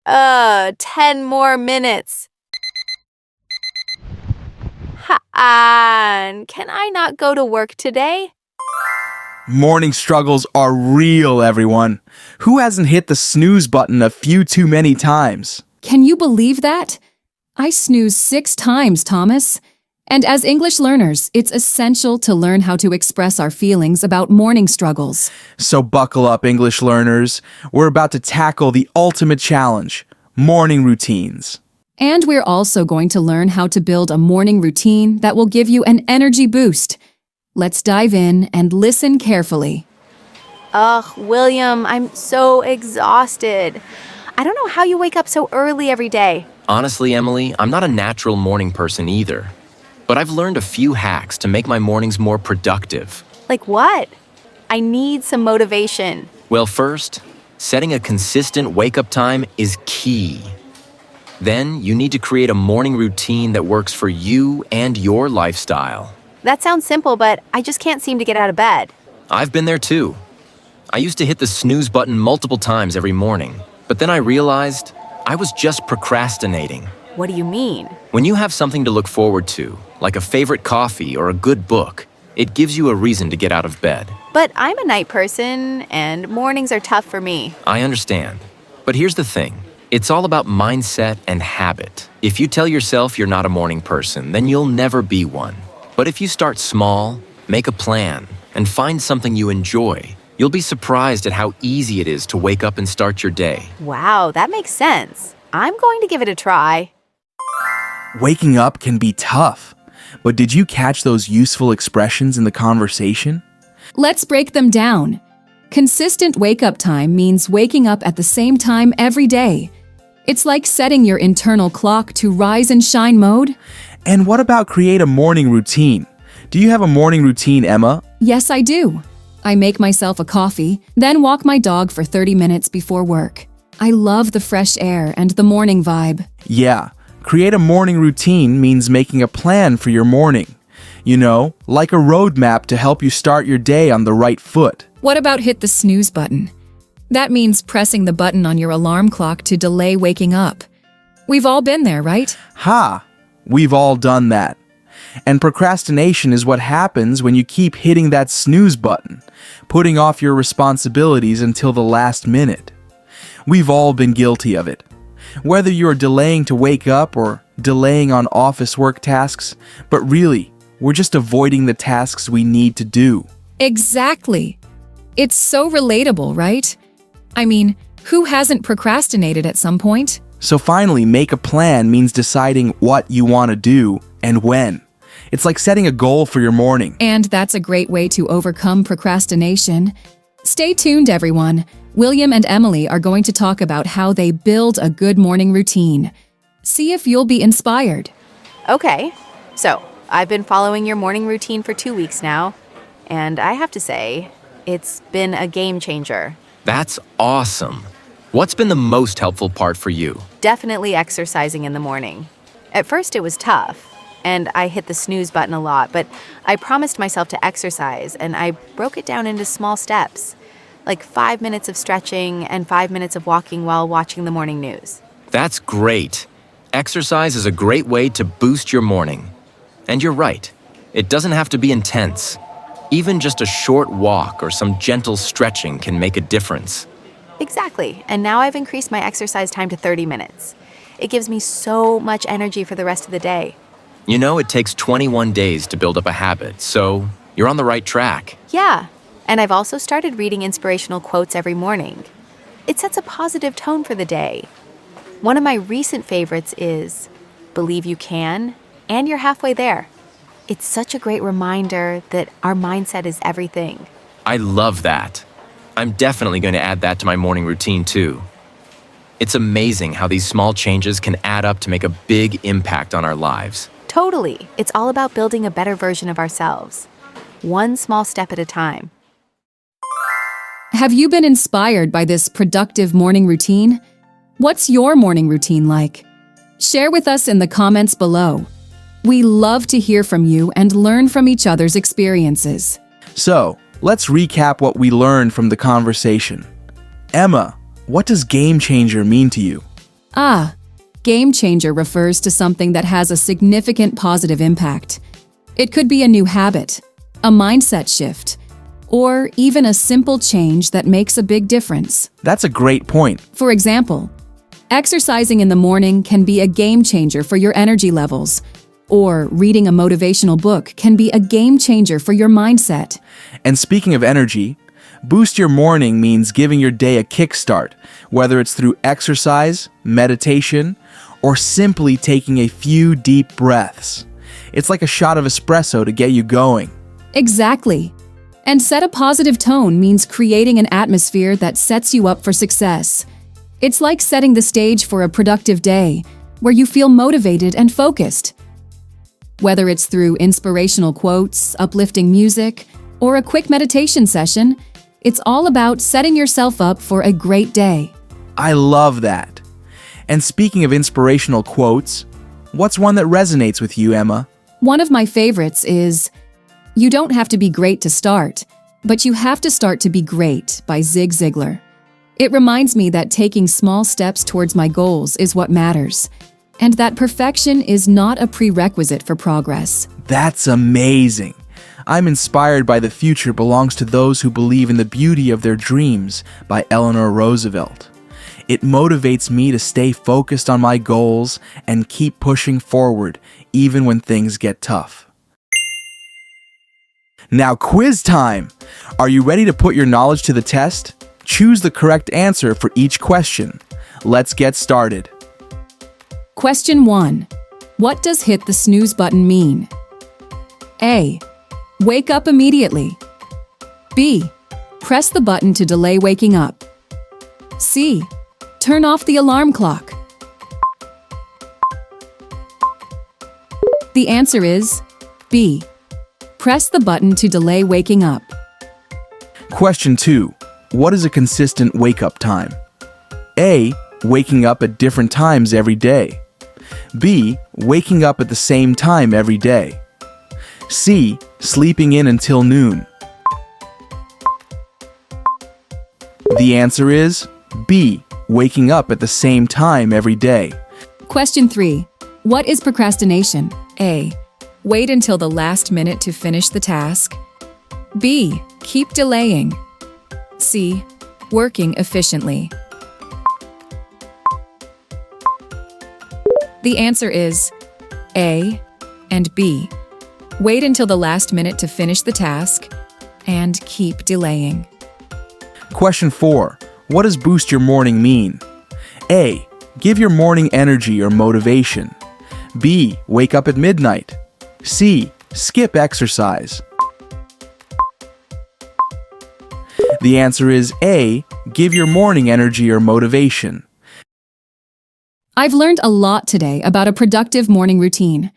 10 more minutes. Can I not go to work today? Morning struggles are real, everyone. Who hasn't hit the snooze button a few too many times? Can you believe that? I snooze 6 times, Thomas. And as English learners, it's essential to learn how to express our feelings about morning struggles. So buckle up, English learners. We're about to tackle the ultimate challenge, morning routines. And we're also going to learn how to build a morning routine that will give you an energy boost. Let's dive in and listen carefully. Ugh, William, I'm so exhausted. I don't know how you wake up so early every day. Honestly, Emily, I'm not a natural morning person either. But I've learned a few hacks to make my mornings more productive. Like what? I need some motivation. Well, first, setting a consistent wake-up time is key. Then, you need to create a morning routine that works for you and your lifestyle. That sounds simple, but I just can't seem to get out of bed. I've been there too. I used to hit the snooze button multiple times every morning, but then I realized I was just procrastinating. What do you mean? When you have something to look forward to, like a favorite coffee or a good book, it gives you a reason to get out of bed. But I'm a night person, and mornings are tough for me. I understand. But here's the thing. It's all about mindset and habit. If you tell yourself you're not a morning person, then you'll never be one. But if you start small, make a plan, and find something you enjoy, you'll be surprised at how easy it is to wake up and start your day. Wow, that makes sense. I'm going to give it a try. Waking up can be tough. But did you catch those useful expressions in the conversation? Let's break them down. Consistent wake-up time means waking up at the same time every day. It's like setting your internal clock to rise and shine mode. And what about create a morning routine? Do you have a morning routine, Emma? Yes, I do. I make myself a coffee, then walk my dog for 30 minutes before work. I love the fresh air and the morning vibe. Yeah, create a morning routine means making a plan for your morning. You know, like a roadmap to help you start your day on the right foot. What about hit the snooze button? That means pressing the button on your alarm clock to delay waking up. We've all been there, right? Ha! We've all done that. And procrastination is what happens when you keep hitting that snooze button, putting off your responsibilities until the last minute. We've all been guilty of it. Whether you're delaying to wake up or delaying on office work tasks, but really, we're just avoiding the tasks we need to do. Exactly. It's so relatable, right? I mean, who hasn't procrastinated at some point? So finally, make a plan means deciding what you want to do and when. It's like setting a goal for your morning. And that's a great way to overcome procrastination. Stay tuned, everyone. William and Emily are going to talk about how they build a good morning routine. See if you'll be inspired. Okay, so I've been following your morning routine for 2 weeks now, and I have to say, it's been a game changer. That's awesome. What's been the most helpful part for you? Definitely exercising in the morning. At first it was tough, and I hit the snooze button a lot, but I promised myself to exercise, and I broke it down into small steps, like 5 minutes of stretching and 5 minutes of walking while watching the morning news. That's great. Exercise is a great way to boost your morning. And you're right. It doesn't have to be intense. Even just a short walk or some gentle stretching can make a difference. Exactly, and now I've increased my exercise time to 30 minutes. It gives me so much energy for the rest of the day. You know, it takes 21 days to build up a habit, so you're on the right track. Yeah, and I've also started reading inspirational quotes every morning. It sets a positive tone for the day. One of my recent favorites is, "Believe you can, and you're halfway there." It's such a great reminder that our mindset is everything. I love that. I'm definitely going to add that to my morning routine too. It's amazing how these small changes can add up to make a big impact on our lives. Totally. It's all about building a better version of ourselves, one small step at a time. Have you been inspired by this productive morning routine? What's your morning routine like? Share with us in the comments below. We love to hear from you and learn from each other's experiences. So, let's recap what we learned from the conversation. Emma, what does game changer mean to you? Ah, game changer refers to something that has a significant positive impact. It could be a new habit, a mindset shift, or even a simple change that makes a big difference. That's a great point. For example, exercising in the morning can be a game changer for your energy levels, or reading a motivational book can be a game changer for your mindset. And speaking of energy, boost your morning means giving your day a kickstart, whether it's through exercise, meditation, or simply taking a few deep breaths. It's like a shot of espresso to get you going. Exactly. And set a positive tone means creating an atmosphere that sets you up for success. It's like setting the stage for a productive day, where you feel motivated and focused. Whether it's through inspirational quotes, uplifting music, or a quick meditation session, it's all about setting yourself up for a great day. I love that. And speaking of inspirational quotes, what's one that resonates with you, Emma? One of my favorites is, "You don't have to be great to start, but you have to start to be great" by Zig Ziglar. It reminds me that taking small steps towards my goals is what matters, and that perfection is not a prerequisite for progress. That's amazing. I'm inspired by "The Future Belongs to Those Who Believe in the Beauty of Their Dreams" by Eleanor Roosevelt. It motivates me to stay focused on my goals and keep pushing forward, even when things get tough. Now, quiz time! Are you ready to put your knowledge to the test? Choose the correct answer for each question. Let's get started. Question 1. What does hit the snooze button mean? A. Wake up immediately. B. Press the button to delay waking up. C. Turn off the alarm clock. The answer is B. Press the button to delay waking up. Question 2. What is a consistent wake-up time? A. Waking up at different times every day. B. Waking up at the same time every day. C. Sleeping in until noon. The answer is B. Waking up at the same time every day. Question 3. What is procrastination? A. Wait until the last minute to finish the task. B. Keep delaying. C. Working efficiently. The answer is A and B. Wait until the last minute to finish the task and keep delaying. Question 4. What does boost your morning mean? A. Give your morning energy or motivation. B. Wake up at midnight. C. Skip exercise. The answer is A. Give your morning energy or motivation. I've learned a lot today about a productive morning routine.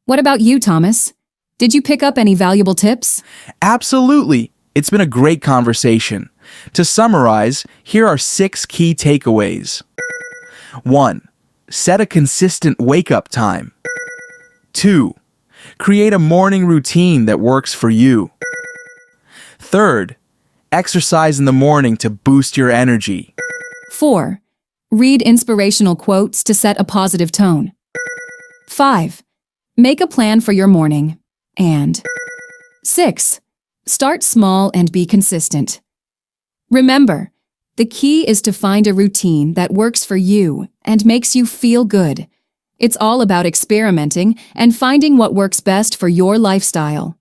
What about you, Thomas? Did you pick up any valuable tips? Absolutely. It's been a great conversation. To summarize, here are 6 key takeaways. 1. Set a consistent wake-up time. 2. Create a morning routine that works for you. 3. Exercise in the morning to boost your energy. 4. Read inspirational quotes to set a positive tone. 5. Make a plan for your morning. And 6. Start small and be consistent. Remember, the key is to find a routine that works for you and makes you feel good. It's all about experimenting and finding what works best for your lifestyle.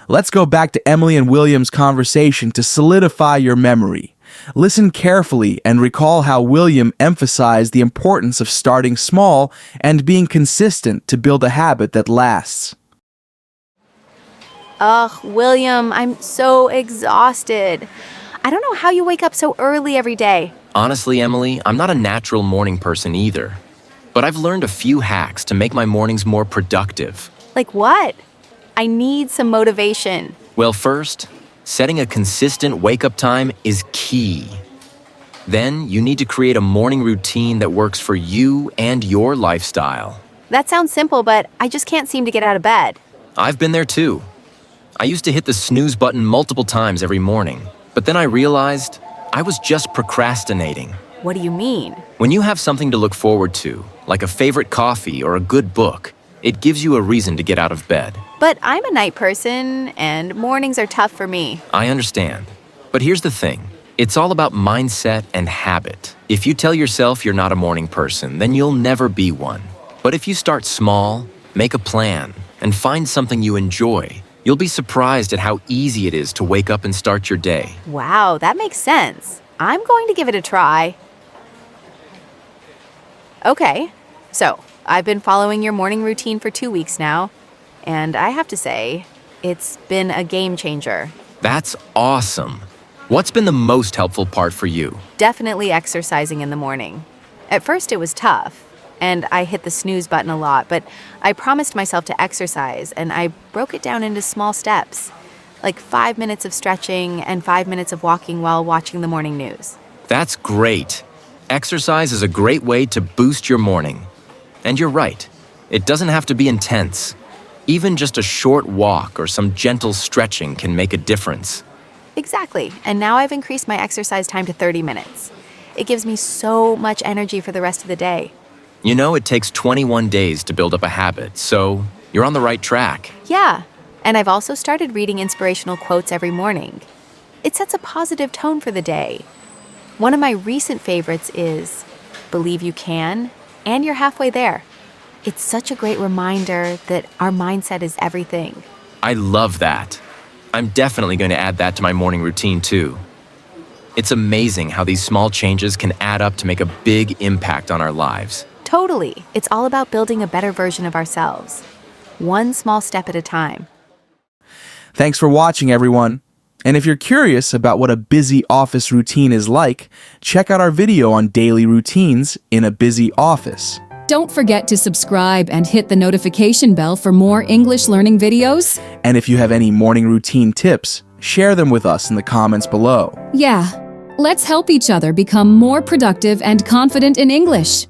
Let's go back to Emily and William's conversation to solidify your memory. Listen carefully and recall how William emphasized the importance of starting small and being consistent to build a habit that lasts. Ugh, William, I'm so exhausted. I don't know how you wake up so early every day. Honestly, Emily, I'm not a natural morning person either. But I've learned a few hacks to make my mornings more productive. Like what? I need some motivation. Well, first, setting a consistent wake-up time is key. Then, you need to create a morning routine that works for you and your lifestyle. That sounds simple, but I just can't seem to get out of bed. I've been there too. I used to hit the snooze button multiple times every morning, but then I realized I was just procrastinating. What do you mean? When you have something to look forward to, like a favorite coffee or a good book, it gives you a reason to get out of bed. But I'm a night person, and mornings are tough for me. I understand. But here's the thing. It's all about mindset and habit. If you tell yourself you're not a morning person, then you'll never be one. But if you start small, make a plan, and find something you enjoy, you'll be surprised at how easy it is to wake up and start your day. Wow, that makes sense. I'm going to give it a try. Okay, so I've been following your morning routine for 2 weeks now, and I have to say, it's been a game changer. That's awesome. What's been the most helpful part for you? Definitely exercising in the morning. At first it was tough, and I hit the snooze button a lot, but I promised myself to exercise, and I broke it down into small steps, like 5 minutes of stretching and 5 minutes of walking while watching the morning news. That's great. Exercise is a great way to boost your morning. And you're right, it doesn't have to be intense. Even just a short walk or some gentle stretching can make a difference. Exactly, and now I've increased my exercise time to 30 minutes. It gives me so much energy for the rest of the day. You know, it takes 21 days to build up a habit, so you're on the right track. Yeah, and I've also started reading inspirational quotes every morning. It sets a positive tone for the day. One of my recent favorites is, "Believe you can, and you're halfway there." It's such a great reminder that our mindset is everything. I love that. I'm definitely going to add that to my morning routine too. It's amazing how these small changes can add up to make a big impact on our lives. Totally. It's all about building a better version of ourselves, one small step at a time. Thanks for watching, everyone. And if you're curious about what a busy office routine is like, check out our video on daily routines in a busy office. Don't forget to subscribe and hit the notification bell for more English learning videos. And if you have any morning routine tips, share them with us in the comments below. Yeah, let's help each other become more productive and confident in English.